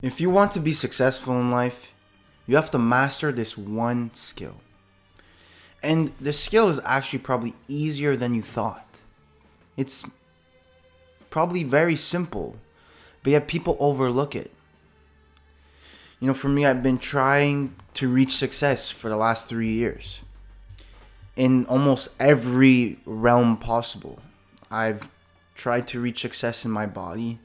If you want to be successful in life, you have to master this one skill. And the skill is actually probably easier than you thought. It's probably very simple, but yet people overlook it. For me, I've been trying to reach success for the last 3 years in almost every realm possible. I've tried to reach success in my body.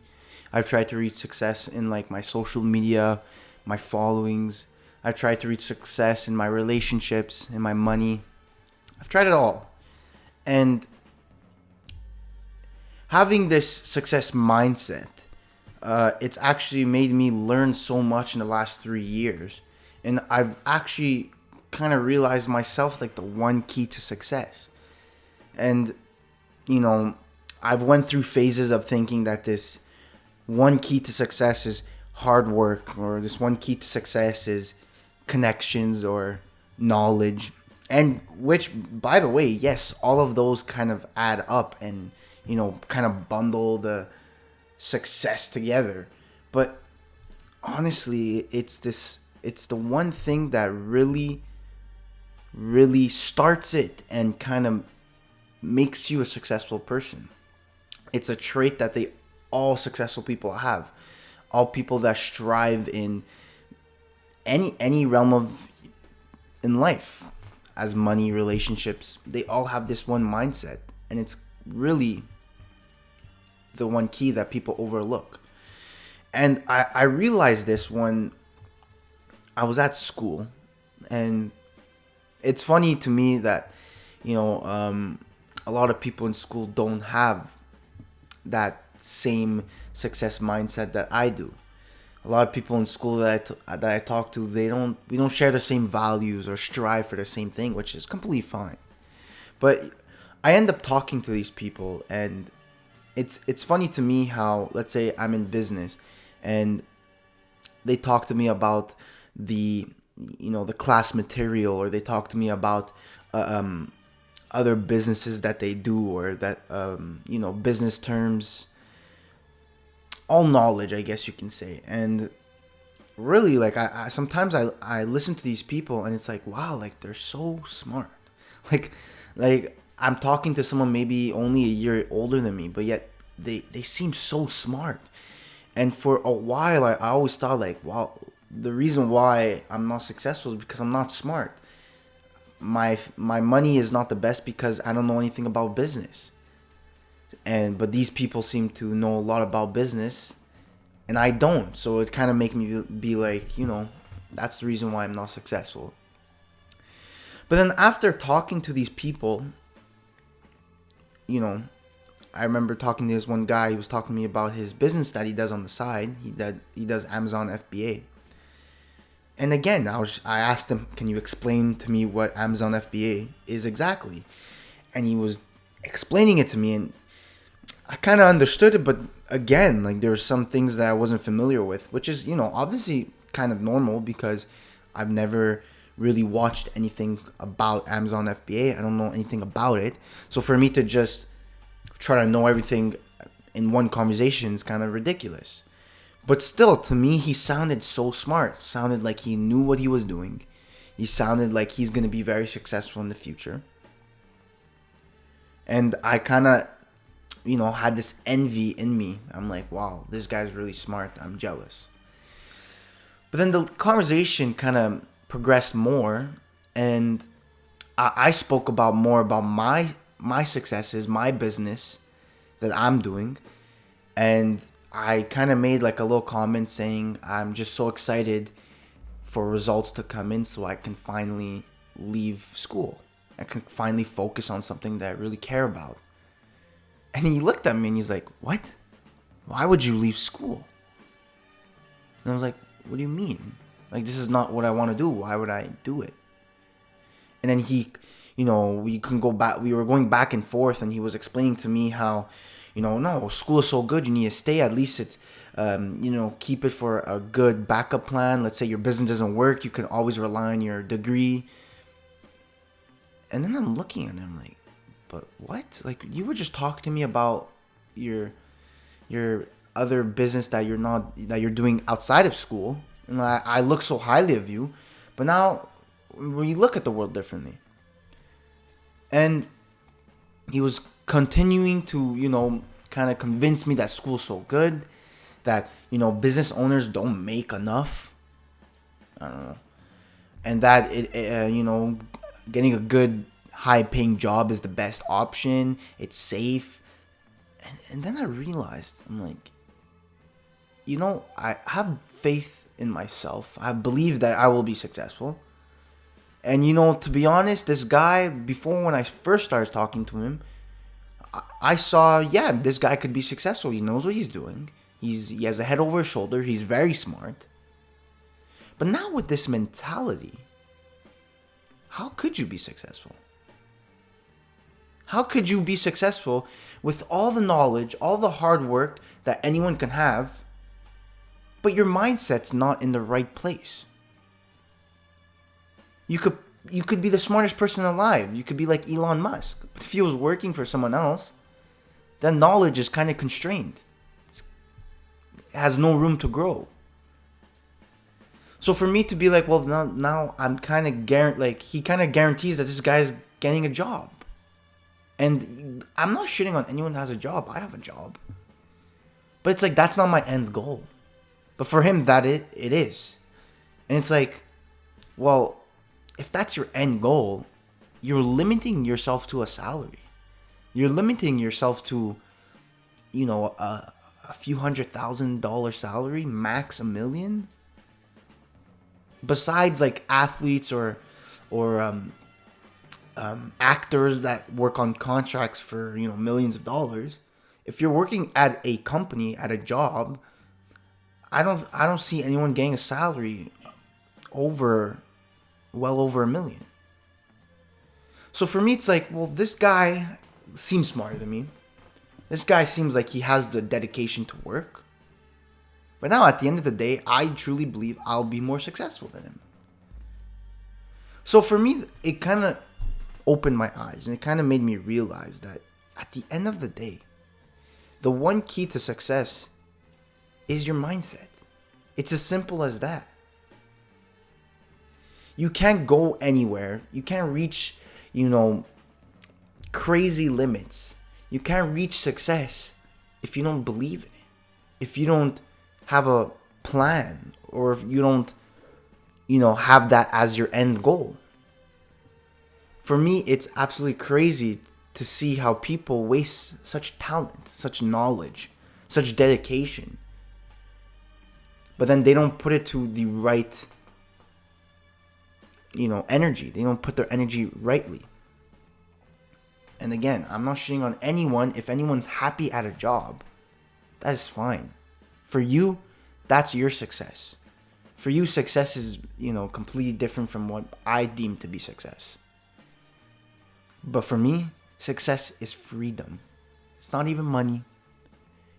I've tried to reach success in like my social media, my followings. I've tried to reach success in my relationships, in my money. I've tried it all. And having this success mindset, it's actually made me learn so much in the last 3 years. And I've actually kind of realized myself like the one key to success. And, I've went through phases of thinking that this one key to success is hard work, or this one key to success is connections or knowledge. And which, by the way, yes, all of those kind of add up and, kind of bundle the success together. But honestly, it's the one thing that really, really starts it and kind of makes you a successful person. It's a trait that all successful people have. All people that strive in any realm of in life, as money, relationships, they all have this one mindset, and it's really the one key that people overlook. And I realized this when I was at school, and it's funny to me that a lot of people in school don't have that same success mindset that I do. A lot of people in school that I talk to, we don't share the same values or strive for the same thing, which is completely fine. But I end up talking to these people, and it's funny to me how, let's say I'm in business and they talk to me about the class material, or they talk to me about other businesses that they do, or that business terms, all knowledge, I guess you can say. And really, like, I sometimes I listen to these people, and it's like, wow, like, they're so smart. like I'm talking to someone maybe only a year older than me, but yet they seem so smart. And for a while, I always thought, like, wow, the reason why I'm not successful is because I'm not smart. My money is not the best because I don't know anything about business. But these people seem to know a lot about business, and I don't. So it kind of make me be like, that's the reason why I'm not successful. But then after talking to these people, I remember talking to this one guy. He was talking to me about his business that he does on the side. He does Amazon FBA. And again, I asked him, can you explain to me what Amazon FBA is exactly? And he was explaining it to me, and I kind of understood it, but again, like, there were some things that I wasn't familiar with, which is, obviously kind of normal because I've never really watched anything about Amazon FBA. I don't know anything about it. So for me to just try to know everything in one conversation is kind of ridiculous. But still, to me, he sounded so smart. Sounded like he knew what he was doing. He sounded like he's going to be very successful in the future. And I kind of, had this envy in me. I'm like, wow, this guy's really smart. I'm jealous. But then the conversation kind of progressed more. And I spoke more about my successes, my business that I'm doing. And I kind of made like a little comment saying I'm just so excited for results to come in so I can finally leave school. I can finally focus on something that I really care about. And he looked at me and he's like, what? Why would you leave school? And I was like, what do you mean? Like, this is not what I want to do. Why would I do it? And then he, we were going back and forth, and he was explaining to me how, no, school is so good. You need to stay. At least it's, keep it for a good backup plan. Let's say your business doesn't work. You can always rely on your degree. And then I'm looking at him like, but what? Like, you were just talking to me about your other business that you're doing outside of school, and I look so highly of you, but now we look at the world differently. And he was continuing to, kind of convince me that school's so good, that, business owners don't make enough. I don't know. And that, getting a good high-paying job is the best option. It's safe. And then I realized, I'm like, I have faith in myself. I believe that I will be successful. And, to be honest, this guy, before when I first started talking to him, I saw, this guy could be successful. He knows what he's doing. He has a head over his shoulder. He's very smart. But now with this mentality, how could you be successful? How could you be successful with all the knowledge, all the hard work that anyone can have, but your mindset's not in the right place? You could be the smartest person alive. You could be like Elon Musk. But if he was working for someone else, then knowledge is kind of constrained. It has no room to grow. So for me to be like, well, now I'm kind of he kind of guarantees that this guy's getting a job. And I'm not shitting on anyone who has a job. I have a job. But it's like, that's not my end goal. But for him, it is. And it's like, well, if that's your end goal, you're limiting yourself to a salary. You're limiting yourself to, a few $100,000 salary, max $1 million. Besides like athletes or actors that work on contracts for millions of dollars, if you're working at a company, at a job, I don't see anyone getting a salary well over $1 million. So for me, it's like, well, this guy seems smarter than me. This guy seems like he has the dedication to work. But now, at the end of the day, I truly believe I'll be more successful than him. So for me, it kind of opened my eyes, and it kind of made me realize that at the end of the day, the one key to success is your mindset. It's as simple as that. You can't go anywhere. You can't reach, crazy limits. You can't reach success if you don't believe in it. If you don't have a plan, or if you don't, have that as your end goal. For me, it's absolutely crazy to see how people waste such talent, such knowledge, such dedication. But then they don't put it to the right, energy. They don't put their energy rightly. And again, I'm not shitting on anyone. If anyone's happy at a job, that is fine. For you, that's your success. For you, success is, completely different from what I deem to be success. But for me, success is freedom. It's not even money.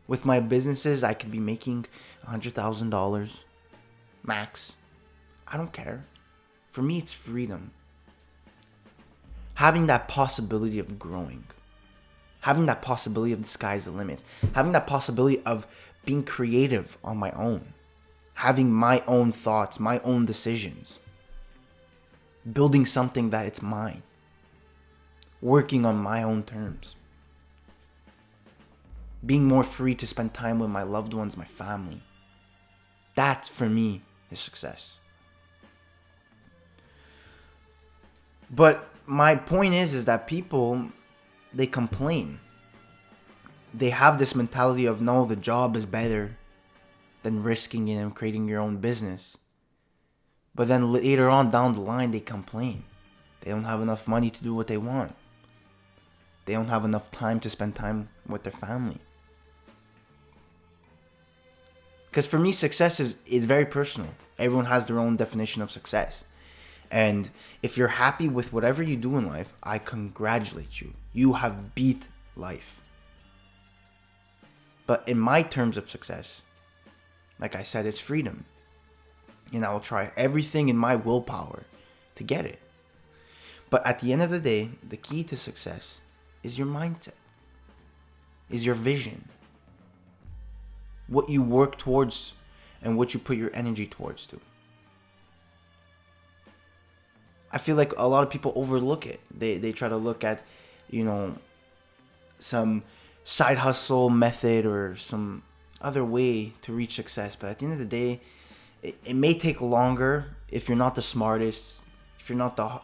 With my businesses, I could be making $100,000 max. I don't care. For me, it's freedom. Having that possibility of growing. Having that possibility of the sky's the limit. Having that possibility of being creative on my own. Having my own thoughts, my own decisions. Building something that it's mine. Working on my own terms. Being more free to spend time with my loved ones, my family. That, for me, is success. But my point is that people, they complain. They have this mentality of, no, the job is better than risking it and creating your own business. But then later on down the line, they complain. They don't have enough money to do what they want. They don't have enough time to spend time with their family. Because for me, success is very personal. Everyone has their own definition of success. And if you're happy with whatever you do in life, I congratulate you. You have beat life. But in my terms of success, like I said, it's freedom. And I will try everything in my willpower to get it. But at the end of the day, the key to success is your mindset, is your vision. what you work towards and what you put your energy towards to. I feel like a lot of people overlook it. They try to look at, some side hustle method or some other way to reach success. But at the end of the day, it may take longer if you're not the smartest, if you're not the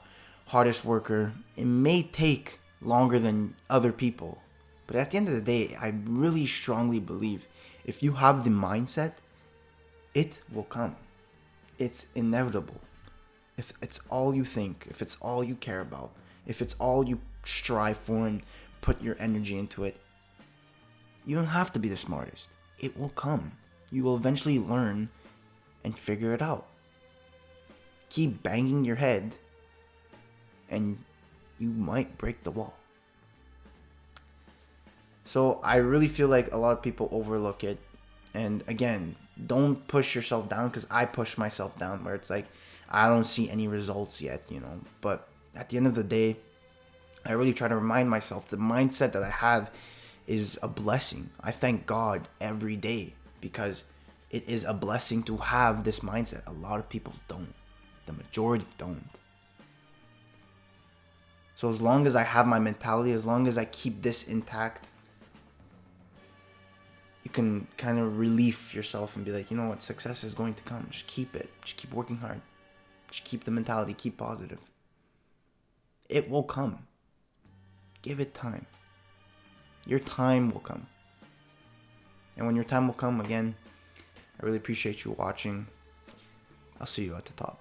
hardest worker. It may take longer than other people. But at the end of the day, I really strongly believe if you have the mindset, it will come. It's inevitable. If it's all you think, if it's all you care about, if it's all you strive for and put your energy into it, you don't have to be the smartest. It will come. You will eventually learn and figure it out. Keep banging your head and you might break the wall. So I really feel like a lot of people overlook it. And again, don't push yourself down, because I push myself down where it's like, I don't see any results yet, But at the end of the day, I really try to remind myself the mindset that I have is a blessing. I thank God every day because it is a blessing to have this mindset. A lot of people don't. The majority don't. So as long as I have my mentality, as long as I keep this intact, you can kind of relieve yourself and be like, you know what, success is going to come. Just keep it. Just keep working hard. Just keep the mentality. Keep positive. It will come. Give it time. Your time will come. And when your time will come, again, I really appreciate you watching. I'll see you at the top.